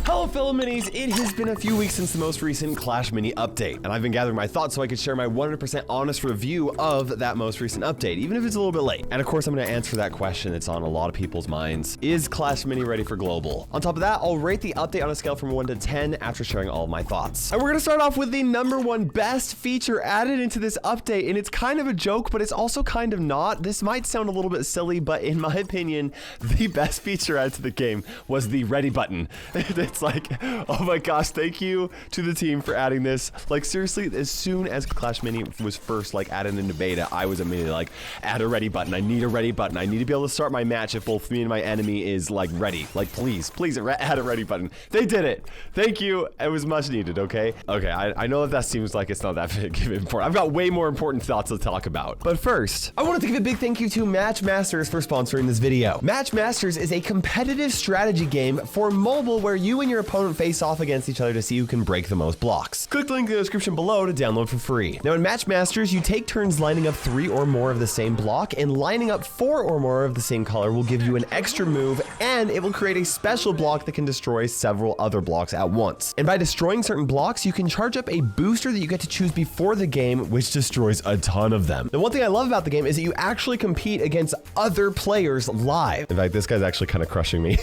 Hello fellow minis, it has been a few weeks since the most recent Clash Mini update, and I've been gathering my thoughts so I could share my 100% honest review of that most recent update, even if it's a little bit late. And of course, I'm going to answer that question that's on a lot of people's minds. Is Clash Mini ready for global? On top of that, I'll rate the update on a scale from 1 to 10 after sharing all of my thoughts. And we're going to start off with the #1 best feature added into this update, and it's kind of a joke, but it's also kind of not. This might sound a little bit silly, but in my opinion, the best feature added to the game was the ready button. It's like, oh my gosh, thank you to the team for adding this. Like seriously, as soon as Clash Mini was first like added into beta, I was immediately like, add a ready button. I need a ready button. I need to be able to start my match if both me and my enemy is like ready. Like please add a ready button. They did it. Thank you. It was much needed. Okay. I know that seems like it's not that big of important. I've got way more important thoughts to talk about. But first, I wanted to give a big thank you to Match Masters for sponsoring this video. Match Masters is a competitive strategy game for mobile where you and your opponent face off against each other to see who can break the most blocks. Click the link in the description below to download for free. Now in Match Masters, you take turns lining up 3 or more of the same block, and lining up 4 or more of the same color will give you an extra move, and it will create a special block that can destroy several other blocks at once. And by destroying certain blocks, you can charge up a booster that you get to choose before the game, which destroys a ton of them. The one thing I love about the game is that you actually compete against other players live. In fact, this guy's actually kind of crushing me.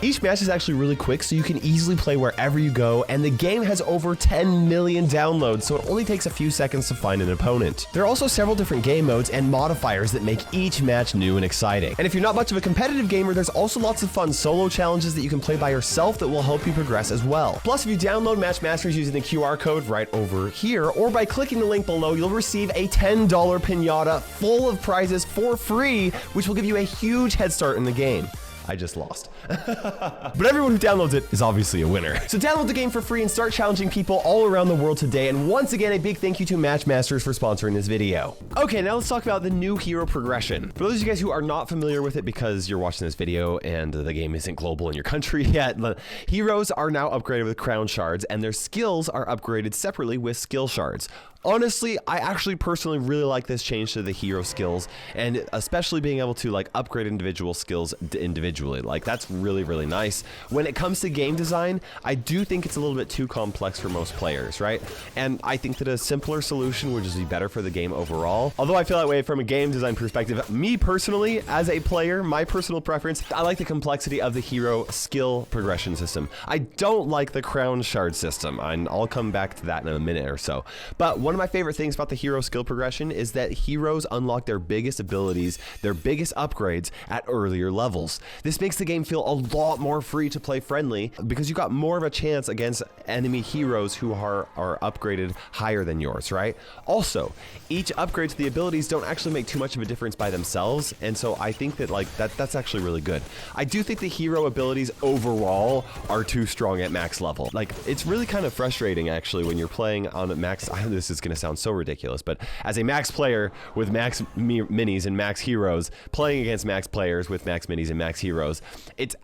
Each match is actually really quick, so you can easily play wherever you go, and the game has over 10 million downloads, so it only takes a few seconds to find an opponent. There are also several different game modes and modifiers that make each match new and exciting. And if you're not much of a competitive gamer, there's also lots of fun solo challenges that you can play by yourself that will help you progress as well. Plus, if you download Match Masters using the QR code right over here, or by clicking the link below, you'll receive a $10 pinata full of prizes for free, which will give you a huge head start in the game. I just lost. But everyone who downloads it is obviously a winner. So download the game for free and start challenging people all around the world today. And once again, a big thank you to Match Masters for sponsoring this video. Okay, now let's talk about the new hero progression. For those of you guys who are not familiar with it because you're watching this video and the game isn't global in your country yet, the heroes are now upgraded with crown shards, and their skills are upgraded separately with skill shards. Honestly, I actually personally really like this change to the hero skills, and especially being able to like upgrade individual skills individually. Like that's really, really nice. When it comes to game design, I do think it's a little bit too complex for most players, right? And I think that a simpler solution would just be better for the game overall. Although I feel that way from a game design perspective, me personally, as a player, my personal preference, I like the complexity of the hero skill progression system. I don't like the crown shard system, and I'll come back to that in a minute or so. But one of my favorite things about the hero skill progression is that heroes unlock their biggest abilities, their biggest upgrades at earlier levels. This makes the game feel a lot more free to play friendly because you got more of a chance against enemy heroes who are upgraded higher than yours, right? Also, each upgrade to the abilities don't actually make too much of a difference by themselves, and so I think that like that's actually really good. I do think the hero abilities overall are too strong at max level. Like it's really kind of frustrating actually when you're playing on max. I know this is going to sound so ridiculous, but as a max player with max minis and max heroes playing against max players with max minis and max heroes,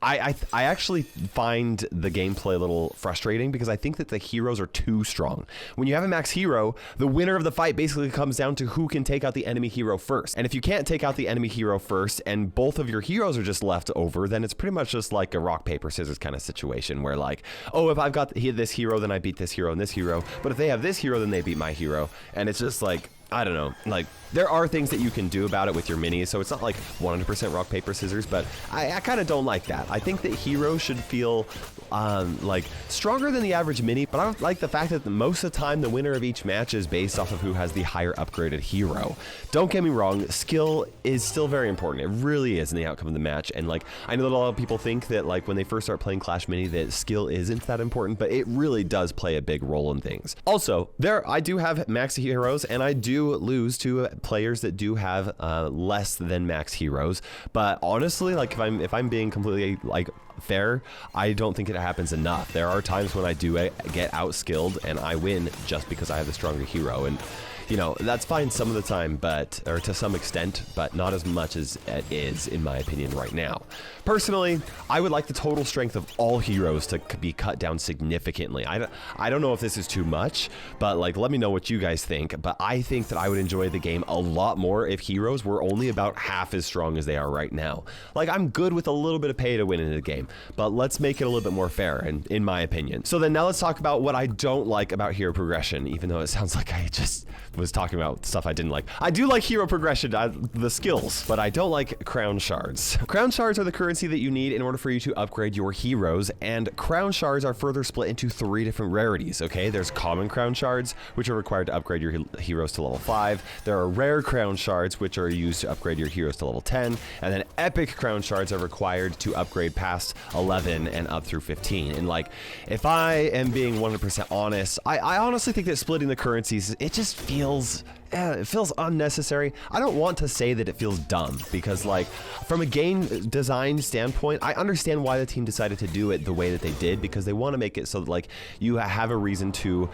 I actually find the gameplay a little frustrating because I think that the heroes are too strong. When you have a max hero, the winner of the fight basically comes down to who can take out the enemy hero first. And if you can't take out the enemy hero first and both of your heroes are just left over, then it's pretty much just like a rock, paper, scissors kind of situation where like, oh, if I've got this hero, then I beat this hero and this hero. But if they have this hero, then they beat my hero. And it's just like, I don't know, like there are things that you can do about it with your minis, so it's not like 100% rock, paper, scissors, but I kind of don't like that. I think that heroes should feel like stronger than the average mini, but I don't like the fact that most of the time the winner of each match is based off of who has the higher upgraded hero. Don't get me wrong, skill is still very important. It really is in the outcome of the match, and like I know that a lot of people think that like when they first start playing Clash Mini that skill isn't that important, but it really does play a big role in things. Also, I do have max heroes, and I do lose to players that do have less than max heroes, but honestly, like if I'm being completely like fair, I don't think it happens enough. There are times when I do get outskilled and I win just because I have the stronger hero, and you know, that's fine some of the time, or to some extent, but not as much as it is, in my opinion, right now. Personally, I would like the total strength of all heroes to be cut down significantly. I don't know if this is too much, but like, let me know what you guys think. But I think that I would enjoy the game a lot more if heroes were only about half as strong as they are right now. Like, I'm good with a little bit of pay to win in the game, but let's make it a little bit more fair, and in my opinion. So then now let's talk about what I don't like about hero progression, even though it sounds like I just was talking about stuff I didn't like. I do like hero progression, the skills, but I don't like crown shards. Crown shards are the currency that you need in order for you to upgrade your heroes, and crown shards are further split into 3 different rarities, okay? There's common crown shards, which are required to upgrade your heroes to level 5. There are rare crown shards, which are used to upgrade your heroes to level 10, and then epic crown shards are required to upgrade past 11 and up through 15. And like, if I am being 100% honest, I honestly think that splitting the currencies, it just feels unnecessary. I don't want to say that it feels dumb, because like, from a game design standpoint, I understand why the team decided to do it the way that they did, because they want to make it so that like you have a reason to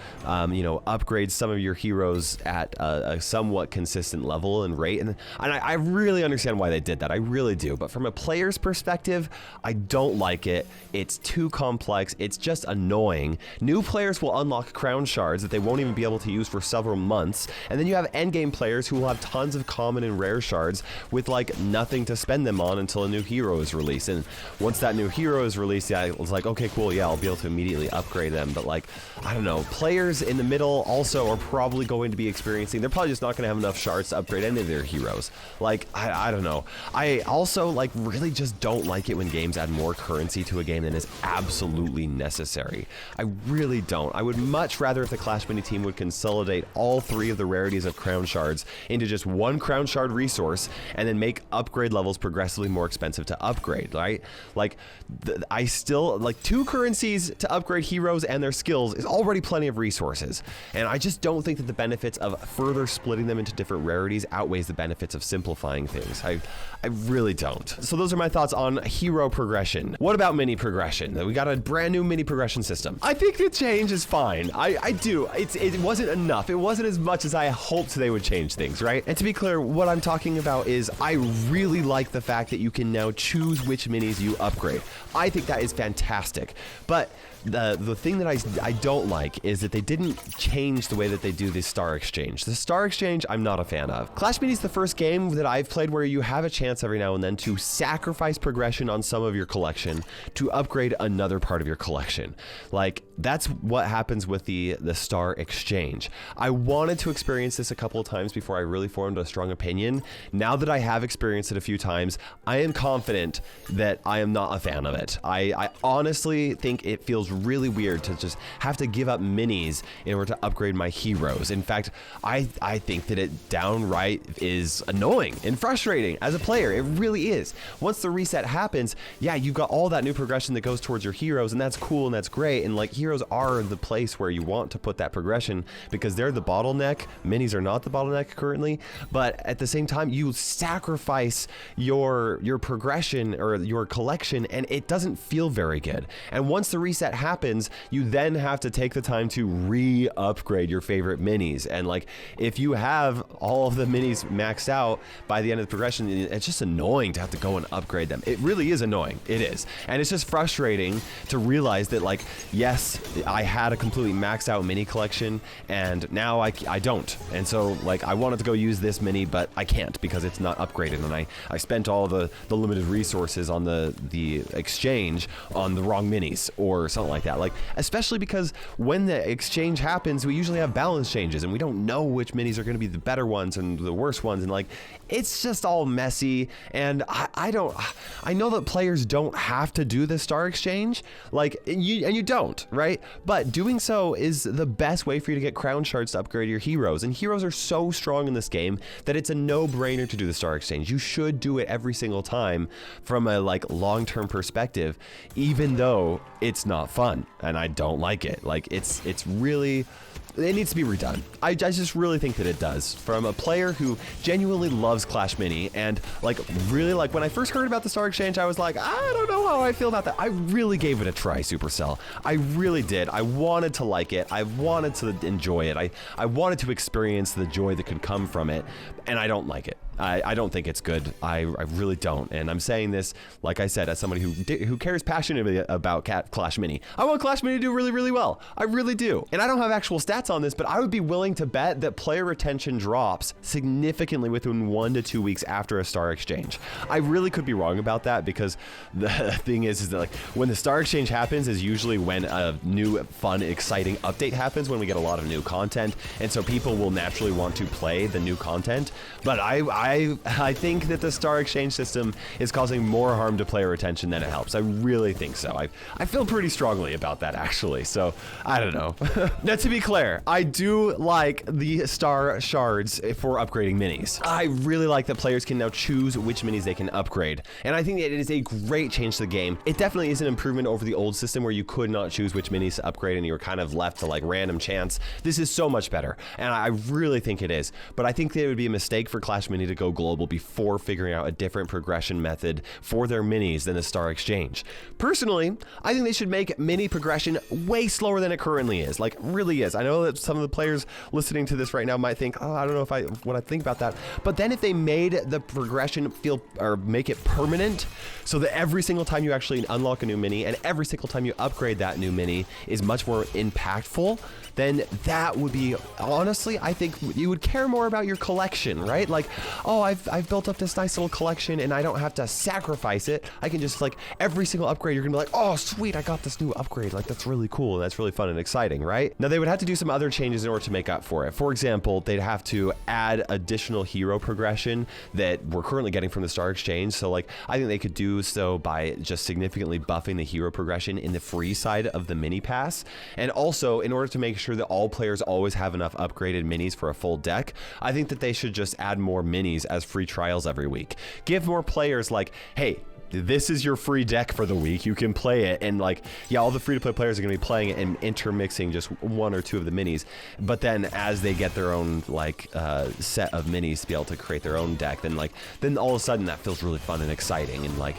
you know, upgrade some of your heroes at a somewhat consistent level and rate, and I really understand why they did that. I really do. But from a player's perspective, I don't like it. It's too complex. It's just annoying. New players will unlock crown shards that they won't even be able to use for several months, and then you have endgame players who will have tons of common and rare shards with like nothing to spend them on until a new hero is released. And once that new hero is released, yeah, I was like, okay, cool, yeah, I'll be able to immediately upgrade them. But like, I don't know, players in the middle also are probably going to be experiencing, they're probably just not going to have enough shards to upgrade any of their heroes. Like, I don't know. I also like really just don't like it when games add more currency to a game than is absolutely necessary. I really don't. I would much rather if the Clash Mini team would consolidate all 3 of the rarities of crown shards into just 1 crown shard resource, and then make upgrade levels progressively more expensive to upgrade, right? Like, I still like 2 currencies to upgrade heroes and their skills is already plenty of resources, and I just don't think that the benefits of further splitting them into different rarities outweighs the benefits of simplifying things. I really don't. So those are my thoughts on hero progression. What about mini progression? We got a brand new mini progression system. I think the change is fine. I do. It wasn't enough. It wasn't as much as I hoped they would change things, right? And to be clear, what I'm talking about is I really like the fact that you can now choose which minis you upgrade. I think that is fantastic. But the thing that I don't like is that they didn't change the way that they do the star exchange. The star exchange, I'm not a fan of. Clash Mini is the first game that I've played where you have a chance every now and then to sacrifice progression on some of your collection to upgrade another part of your collection. Like, that's what happens with the star exchange. I wanted to experience this a couple of times before I really formed a strong opinion. Now that I have experienced it a few times, I am confident that I am not a fan of it. I honestly think it feels really weird to just have to give up minis in order to upgrade my heroes. In fact, I think that it downright is annoying and frustrating as a player. It really is. Once the reset happens, yeah, you've got all that new progression that goes towards your heroes, and that's cool and that's great. And like, heroes are the place where you want to put that progression because they're the bottleneck. Minis are not the bottleneck currently, but at the same time, you sacrifice your progression or your collection, and it doesn't feel very good. And once the reset happens, you then have to take the time to re-upgrade your favorite minis. And like, if you have all of the minis maxed out by the end of the progression, it's just annoying to have to go and upgrade them. It really is annoying. It is. And it's just frustrating to realize that, like, yes, I had a completely maxed out mini collection, and now I don't. And so, like, I wanted to go use this mini, but I can't because it's not upgraded. And I spent all the limited resources on the exchange on the wrong minis or something like that. Like, especially because when the exchange happens, we usually have balance changes and we don't know which minis are going to be the better ones and the worst ones. And like, it's just all messy. And I know that players don't have to do the star exchange, like, and you don't, right? But doing so is the best way for you to get crown shards to upgrade your heroes. And heroes are so strong in this game that it's a no-brainer to do the star exchange. You should do it every single time from a like long-term perspective, even though it's not fun and I don't like it. Like, it's really, it needs to be redone. I just really think that it does. From a player who genuinely loves Clash Mini, and like, really, like, when I first heard about the Star Exchange, I was like, I don't know how I feel about that. I really gave it a try, Supercell. I really did. I wanted to like it. I wanted to enjoy it. I wanted to experience against the joy that could come from it, and I don't like it. I don't think it's good. I really don't. And I'm saying this, like I said, as somebody who cares passionately about Clash Mini. I want Clash Mini to do really, really well. I really do. And I don't have actual stats on this, but I would be willing to bet that player retention drops significantly within 1 to 2 weeks after a star exchange. I really could be wrong about that, because the thing is that like when the star exchange happens is usually when a new, fun, exciting update happens, when we get a lot of new content. And so people will naturally want to play the new content. But I think that the star exchange system is causing more harm to player retention than it helps. I really think so. I feel pretty strongly about that, actually. So I don't know. Now, to be clear, I do like the star shards for upgrading minis. I really like that players can now choose which minis they can upgrade. And I think that it is a great change to the game. It definitely is an improvement over the old system where you could not choose which minis to upgrade and you were kind of left to like random chance. This is so much better. And I really think it is. But I think that it would be a mistake for Clash Mini to go global before figuring out a different progression method for their minis than the star exchange. Personally, I think they should make mini progression way slower than it currently is. Like, really is. I know that some of the players listening to this right now might think, oh, I don't know what I think about that. But then if they made the progression make it permanent, so that every single time you actually unlock a new mini and every single time you upgrade that new mini is much more impactful, then that would be, honestly, I think you would care more about your collection, right? Like, oh, I've built up this nice little collection and I don't have to sacrifice it. I can just, like, every single upgrade, you're gonna be like, oh, sweet, I got this new upgrade. Like, that's really cool. That's really fun and exciting, right? Now, they would have to do some other changes in order to make up for it. For example, they'd have to add additional hero progression that we're currently getting from the Star Exchange. So, like, I think they could do so by just significantly buffing the hero progression in the free side of the mini pass. And also, in order to make sure that all players always have enough upgraded minis for a full deck, I think that they should just add more minis as free trials every week. Give more players like, hey, this is your free deck for the week. You can play it, and like, yeah, all the free-to-play players are going to be playing it and intermixing just 1 or 2 of the minis. But then, as they get their own like set of minis to be able to create their own deck, then all of a sudden that feels really fun and exciting, and like,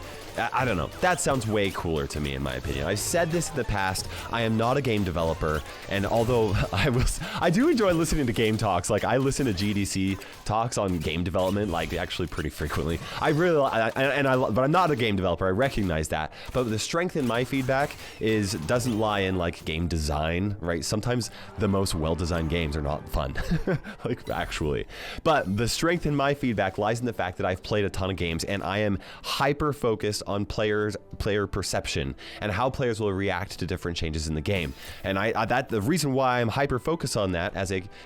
I don't know. That sounds way cooler to me, in my opinion. I've said this in the past. I am not a game developer, and although I do enjoy listening to game talks. Like, I listen to GDC talks on game development, like, actually pretty frequently. But I'm not a game developer. I recognize that. But the strength in my feedback doesn't lie in like game design, right? Sometimes the most well-designed games are not fun, like, actually. But the strength in my feedback lies in the fact that I've played a ton of games, and I am hyper-focused on player perception and how players will react to different changes in the game. And the reason why I'm hyper focused on that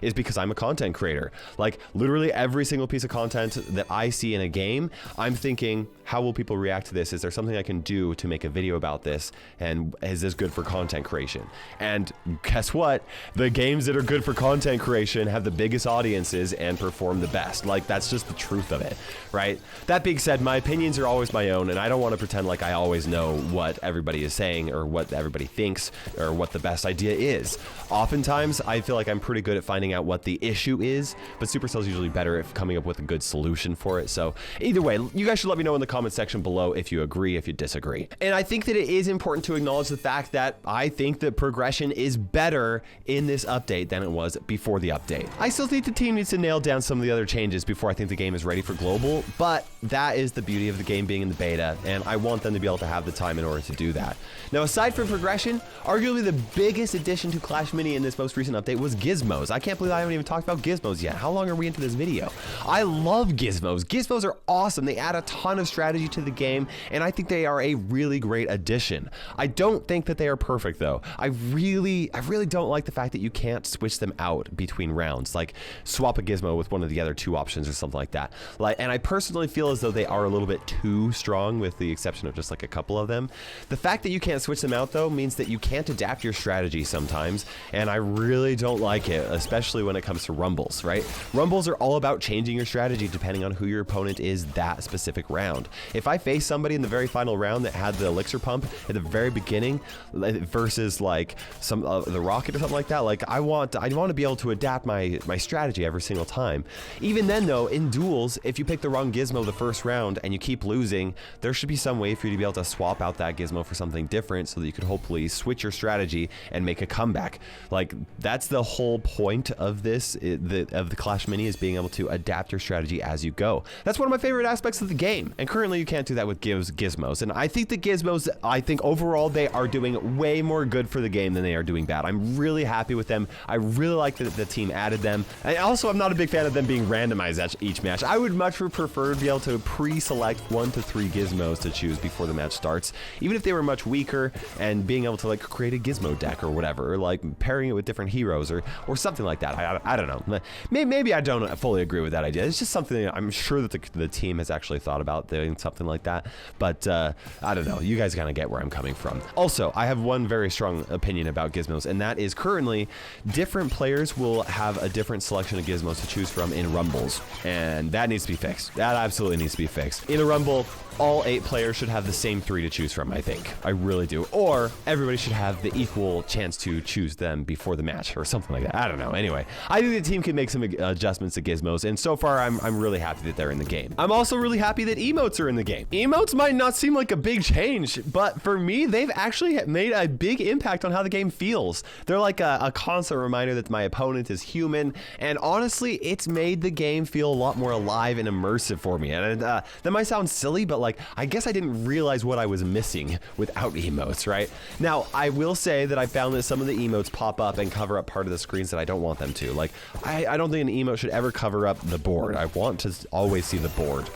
is because I'm a content creator. Like, literally every single piece of content that I see in a game, I'm thinking, how will people react to this? Is there something I can do to make a video about this? And is this good for content creation? And guess what? The games that are good for content creation have the biggest audiences and perform the best. Like, that's just the truth of it, right? That being said, my opinions are always my own, and I don't want to pretend like I always know what everybody is saying or what everybody thinks or what the best idea is. Oftentimes, I feel like I'm pretty good at finding out what the issue is, but Supercell's usually better at coming up with a good solution for it. So either way, you guys should let me know in the comment section below if you agree, if you disagree. And I think that it is important to acknowledge the fact that I think that progression is better in this update than it was before the update. I still think the team needs to nail down some of the other changes before I think the game is ready for global, but that is the beauty of the game being in the beta, and I want them to be able to have the time in order to do that. Now, aside from progression, arguably the biggest addition to Clash Mini in this most recent update was gizmos. I can't believe I haven't even talked about gizmos yet. How long are we into this video? I love gizmos. Gizmos are awesome. They add a ton of strategy to the game, and I think they are a really great addition. I don't think that they are perfect, though. I really don't like the fact that you can't switch them out between rounds, like swap a gizmo with one of the other 2 options or something like that. And I personally feel as though they are a little bit too strong, with the exception of just like a couple of them. The fact that you can't switch them out, though, means that you can't adapt your strategy sometimes, and I really don't like it, especially when it comes to rumbles, right? Rumbles are all about changing your strategy depending on who your opponent is that specific round. If I face somebody in the very final round that had the elixir pump at the very beginning versus like some the rocket or something like that. Like I want to be able to adapt my strategy every single time. Even then though, in duels, if you pick the wrong gizmo the first round and you keep losing, there should be some way for you to be able to swap out that gizmo for something different so that you could hopefully switch your strategy and make a comeback. Like that's the whole point of this, of the Clash Mini, is being able to adapt your strategy as you go. That's one of my favorite aspects of the game, and currently you can't do that with gizmos. And I think the gizmos, I think overall they are doing way more good for the game than they are doing bad. I'm really happy with them. I really like that the team added them. And also, I'm not a big fan of them being randomized at each match. I would much prefer to be able to pre-select 1 to 3 gizmos to choose before the match starts, even if they were much weaker, and being able to like create a gizmo deck or whatever, or like pairing it with different heroes or something like that. I don't know. Maybe I don't fully agree with that idea. It's just something I'm sure that the team has actually thought about doing something like that. But I don't know. You guys kind of get where I'm coming from. Also, I have one very strong opinion about gizmos, and that is currently different players will have a different selection of gizmos to choose from in rumbles, and that needs to be fixed. That absolutely needs to be fixed. In a rumble, all 8 players should have the same 3 to choose from, I think. I really do. Or everybody should have the equal chance to choose them before the match or something like that. I don't know. Anyway, I think the team can make some adjustments to gizmos, and so far I'm really happy that they're in the game. I'm also really happy that emotes are in the game. Emotes might not seem like a big change, but for me, they've actually made a big impact on how the game feels. They're like a constant reminder that my opponent is human, and honestly, it's made the game feel a lot more alive and immersive for me. And that might sound silly, but like, I guess I didn't realize what I was missing without emotes, right? Now, I will say that I found that some of the emotes pop up and cover up part of the screens that I don't want them to. Like, I don't think an emote should ever cover up the board. I want to always see the board.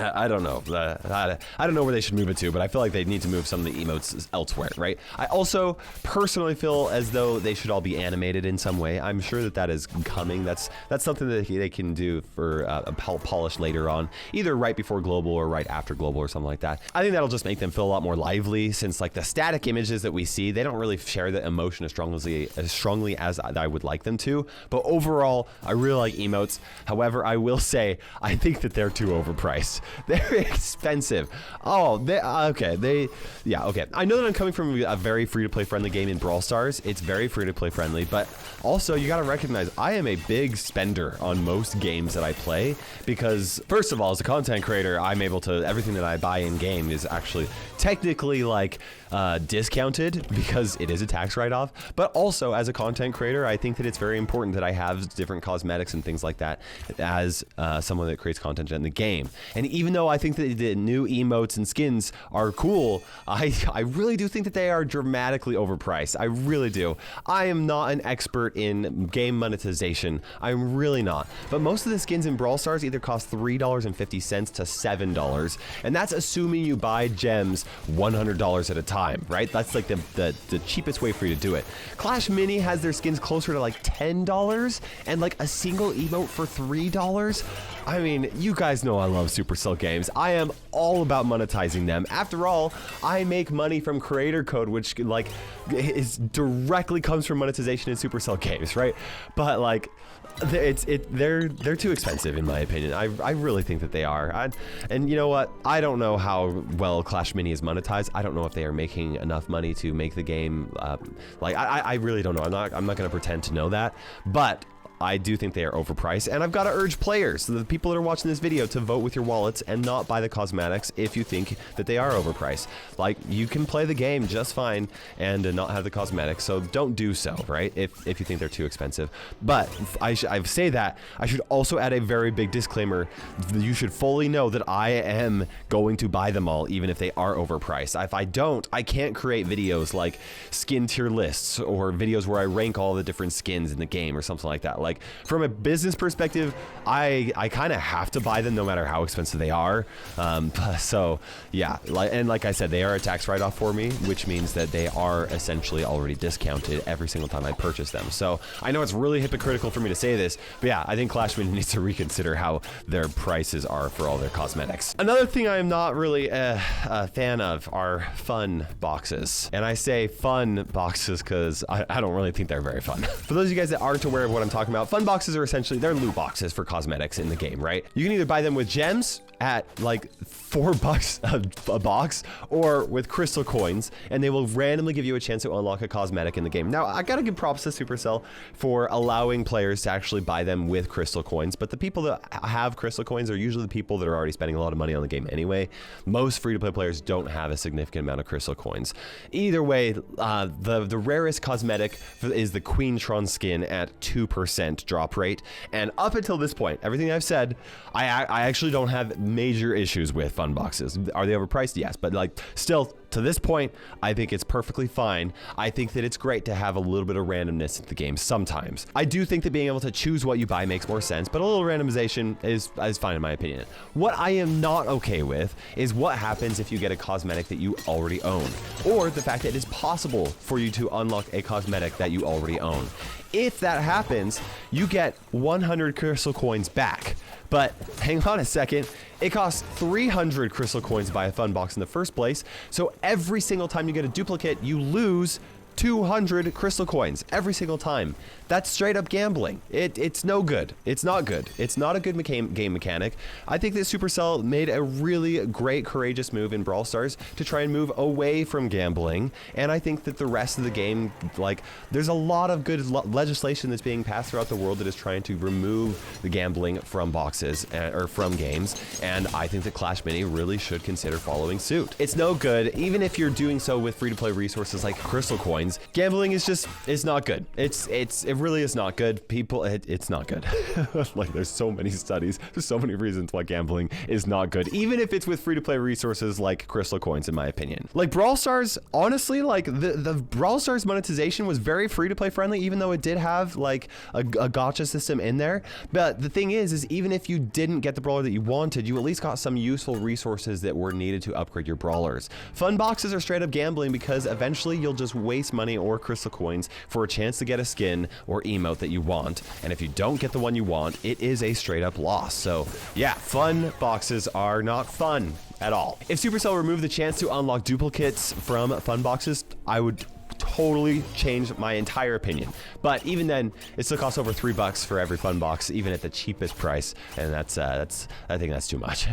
I don't know. I don't know where they should move it to, but I feel like they need to move some of the emotes elsewhere, right? I also personally feel as though they should all be animated in some way. I'm sure that that is coming. That's something that they can do for a polish later on, either right before global or right after global or something like that. I think that'll just make them feel a lot more lively, since like the static images that we see, they don't really share the emotion as strongly as I would like them to. But overall, I really like emotes. However, I will say I think that they're too overpriced. They're expensive. Oh, okay. I know that I'm coming from a very free-to-play friendly game in Brawl Stars. It's very free-to-play friendly, but also you gotta recognize I am a big spender on most games that I play, because first of all, as a content creator, I'm able to, everything that I buy in game is actually technically like discounted because it is a tax write-off. But also as a content creator, I think that it's very important that I have different cosmetics and things like that as someone that creates content in the game. And even though I think that the new emotes and skins are cool, I really do think that they are dramatically overpriced. I really do. I am not an expert in game monetization. I'm really not. But most of the skins in Brawl Stars either cost $3.50 to $7, and that's assuming you buy gems $100 at a time, right? That's like the cheapest way for you to do it. Clash Mini has their skins closer to like $10, and like a single emote for $3. I mean, you guys know I love Supercell games. I am all about monetizing them. After all, I make money from creator code, which like directly comes from monetization in Supercell games, right? But like, they're too expensive in my opinion. I really think that they are. And you know what? I don't know how well Clash Mini is monetized. I don't know if they are making enough money to make the game. I really don't know. I'm not going to pretend to know that, but I do think they are overpriced, and I've got to urge players, the people that are watching this video, to vote with your wallets and not buy the cosmetics if you think that they are overpriced. Like, you can play the game just fine and not have the cosmetics, so don't do so, right? If you think they're too expensive. But I say that, I should also add a very big disclaimer. You should fully know that I am going to buy them all, even if they are overpriced. If I don't, I can't create videos like skin tier lists or videos where I rank all the different skins in the game or something like that. Like, from a business perspective, I kind of have to buy them no matter how expensive they are. So yeah, like I said, they are a tax write-off for me, which means that they are essentially already discounted every single time I purchase them. So I know it's really hypocritical for me to say this, but yeah, I think Clash Mini needs to reconsider how their prices are for all their cosmetics. Another thing I am not really a fan of are fun boxes. And I say fun boxes because I don't really think they're very fun. For those of you guys that aren't aware of what I'm talking about, fun boxes are essentially, they're loot boxes for cosmetics in the game, right? You can either buy them with gems, at like $4 a box or with crystal coins, and they will randomly give you a chance to unlock a cosmetic in the game. Now, I gotta give props to Supercell for allowing players to actually buy them with crystal coins, but the people that have crystal coins are usually the people that are already spending a lot of money on the game anyway. Most free-to-play players don't have a significant amount of crystal coins. Either way, the rarest cosmetic is the Queentron skin at 2% drop rate, and up until this point, everything I've said, I actually don't have major issues with fun boxes. Are they overpriced? Yes, but like still, to this point, I think it's perfectly fine. I think that it's great to have a little bit of randomness in the game sometimes. I do think that being able to choose what you buy makes more sense, but a little randomization is fine in my opinion. What I am not okay with is what happens if you get a cosmetic that you already own, or the fact that it is possible for you to unlock a cosmetic that you already own. If that happens, you get 100 crystal coins back. But hang on a second, it costs 300 crystal coins to buy a fun box in the first place, so every single time you get a duplicate, you lose 200 crystal coins every single time. That's straight up gambling. It's no good. It's not good. It's not a good game mechanic. I think that Supercell made a really great, courageous move in Brawl Stars to try and move away from gambling. And I think that the rest of the game, like, there's a lot of good legislation that's being passed throughout the world that is trying to remove the gambling from boxes or from games. And I think that Clash Mini really should consider following suit. It's no good, even if you're doing so with free-to-play resources like crystal coins. Gambling is just, it's not good. It really is not good. It's not good. Like, there's so many studies, there's so many reasons why gambling is not good, even if it's with free-to-play resources like crystal coins, in my opinion. Like Brawl Stars, honestly, like the Brawl Stars monetization was very free-to-play friendly, even though it did have like a gacha system in there. But the thing is even if you didn't get the brawler that you wanted, you at least got some useful resources that were needed to upgrade your brawlers. Fun boxes are straight up gambling because eventually you'll just waste money or crystal coins for a chance to get a skin or emote that you want, and if you don't get the one you want, it is a straight up loss. So yeah, fun boxes are not fun at all. If Supercell removed the chance to unlock duplicates from fun boxes, I would totally change my entire opinion. But even then, it still costs over $3 for every fun box, even at the cheapest price, and I think that's too much.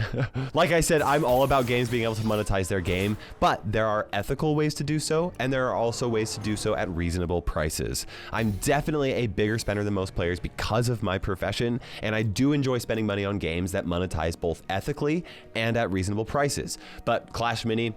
Like I said, I'm all about games being able to monetize their game, but there are ethical ways to do so, and there are also ways to do so at reasonable prices. I'm definitely a bigger spender than most players because of my profession, and I do enjoy spending money on games that monetize both ethically and at reasonable prices. But Clash Mini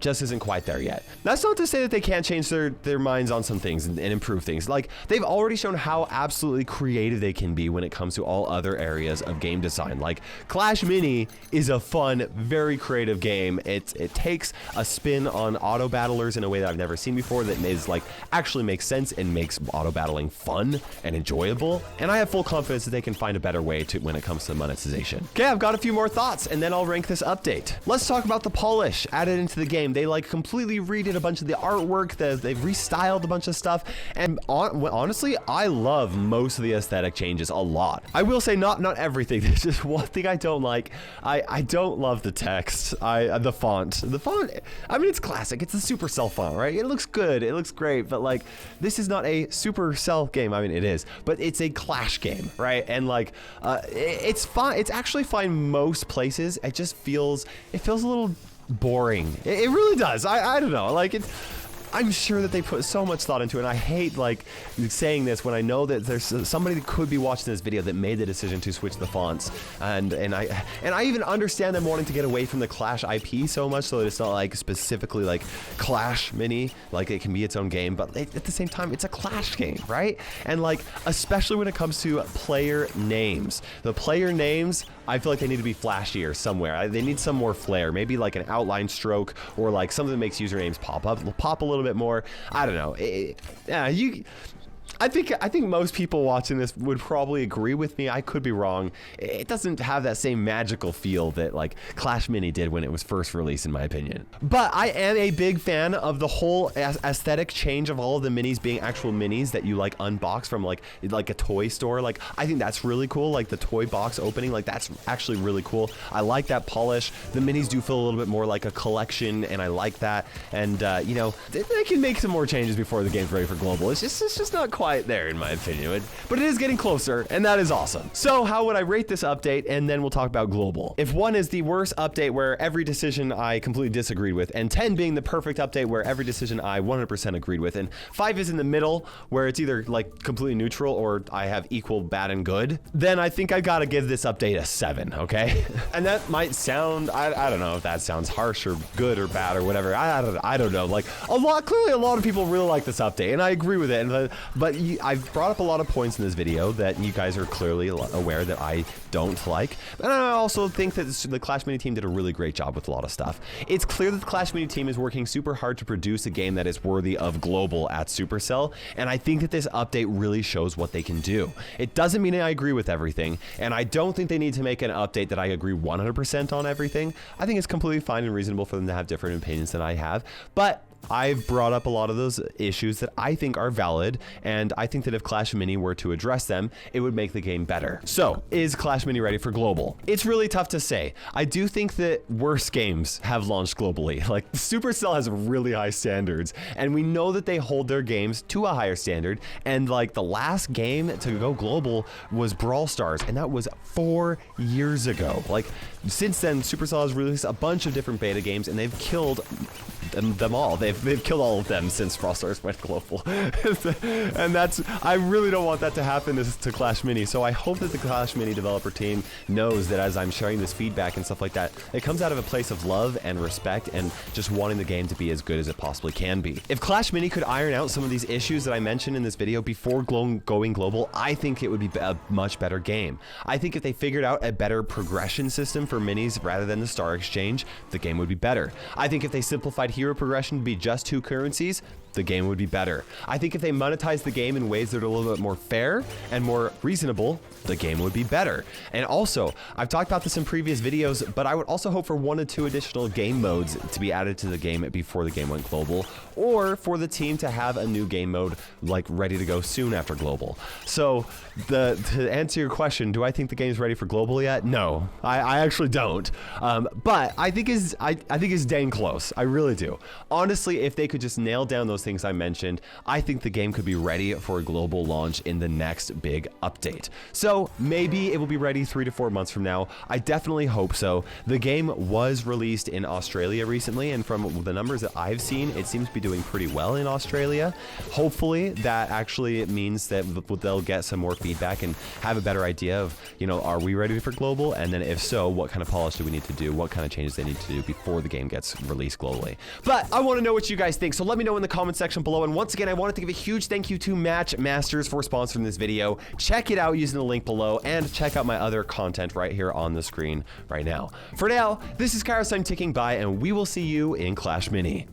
just isn't quite there yet. That's not to say that they can't change their minds on some things and improve things. Like, they've already shown how absolutely creative they can be when it comes to all other areas of game design. Like, Clash Mini is a fun, very creative game. It takes a spin on auto battlers in a way that I've never seen before, that is like actually makes sense and makes auto battling fun and enjoyable. And I have full confidence that they can find a better way to when it comes to monetization. Okay, I've got a few more thoughts and then I'll rank this update. Let's talk about the polish added into the game. They like completely redid a bunch of the artwork, they've restyled a bunch of stuff, and honestly, I love most of the aesthetic changes a lot. I will say not everything. There's just one thing I don't like. I don't love the text. The font, I mean, it's classic. It's a Supercell font, right? It looks good, it looks great, but like, this is not a Supercell game. I mean, it is, but it's a Clash game, right? And like, it's fine. It's actually fine most places. It feels a little boring. It really does. I don't know. Like, I'm sure that they put so much thought into it, and I hate like saying this when I know that there's somebody that could be watching this video that made the decision to switch the fonts, and I even understand them wanting to get away from the Clash IP so much so that it's not like specifically like Clash Mini, like it can be its own game, but at the same time it's a Clash game, right? And like, especially when it comes to player names, the player names, I feel like they need to be flashier somewhere. They need some more flair, maybe like an outline stroke or like something that makes usernames pop a little bit more. I don't know. I think most people watching this would probably agree with me. I could be wrong. It doesn't have that same magical feel that like Clash Mini did when it was first released, in my opinion. But I am a big fan of the whole aesthetic change of all of the minis being actual minis that you like unbox from like a toy store. Like, I think that's really cool. Like the toy box opening, like that's actually really cool. I like that polish. The minis do feel a little bit more like a collection, and I like that. And you know, they can make some more changes before the game's ready for global. It's just not quite quite there in my opinion, but it is getting closer, and that is awesome. So how would I rate this update? And then we'll talk about global. If 1 is the worst update where every decision I completely disagreed with, and 10 being the perfect update where every decision I 100% agreed with, and 5 is in the middle where it's either like completely neutral or I have equal bad and good, then I think I gotta give this update a 7, okay? And that might sound, I don't know if that sounds harsh or good or bad or whatever. I don't know. Like clearly a lot of people really like this update, and I agree with it. But I've brought up a lot of points in this video that you guys are clearly aware that I don't like. And I also think that the Clash Mini team did a really great job with a lot of stuff. It's clear that the Clash Mini team is working super hard to produce a game that is worthy of global at Supercell, and I think that this update really shows what they can do. It doesn't mean I agree with everything, and I don't think they need to make an update that I agree 100% on everything. I think it's completely fine and reasonable for them to have different opinions than I have, but I've brought up a lot of those issues that I think are valid, and I think that if Clash Mini were to address them, it would make the game better. So, is Clash Mini ready for global? It's really tough to say. I do think that worse games have launched globally. Like, Supercell has really high standards, and we know that they hold their games to a higher standard, and like the last game to go global was Brawl Stars, and that was 4 years ago. Like, since then, Supercell has released a bunch of different beta games, and they've killed them all. They've killed all of them since Brawl Stars went global. And I really don't want that to happen to Clash Mini. So I hope that the Clash Mini developer team knows that as I'm sharing this feedback and stuff like that, it comes out of a place of love and respect and just wanting the game to be as good as it possibly can be. If Clash Mini could iron out some of these issues that I mentioned in this video before going global, I think it would be a much better game. I think if they figured out a better progression system for minis rather than the star exchange, the game would be better. I think if they simplified hero progression to be just 2 currencies, the game would be better. I think if they monetize the game in ways that are a little bit more fair and more reasonable, the game would be better. And also, I've talked about this in previous videos, but I would also hope for 1 to 2 additional game modes to be added to the game before the game went global, or for the team to have a new game mode like ready to go soon after global. So to answer your question, do I think the game's ready for global yet? No, I actually don't. But I think it's dang close. I really do. Honestly, if they could just nail down those things I mentioned, I think the game could be ready for a global launch in the next big update. So maybe it will be ready 3 to 4 months from now. I definitely hope so. The game was released in Australia recently, and from the numbers that I've seen, it seems to be doing pretty well in Australia. Hopefully that actually means that they'll get some more feedback and have a better idea of, you know, are we ready for global? And then if so, what kind of polish do we need to do? What kind of changes they need to do before the game gets released globally? But I want to know what you guys think, so let me know in the comments section below. And once again, I wanted to give a huge thank you to Match Masters for sponsoring this video. Check it out using the link below, and check out my other content right here on the screen right now. For now, this is KairosTime ticking by, and we will see you in Clash Mini.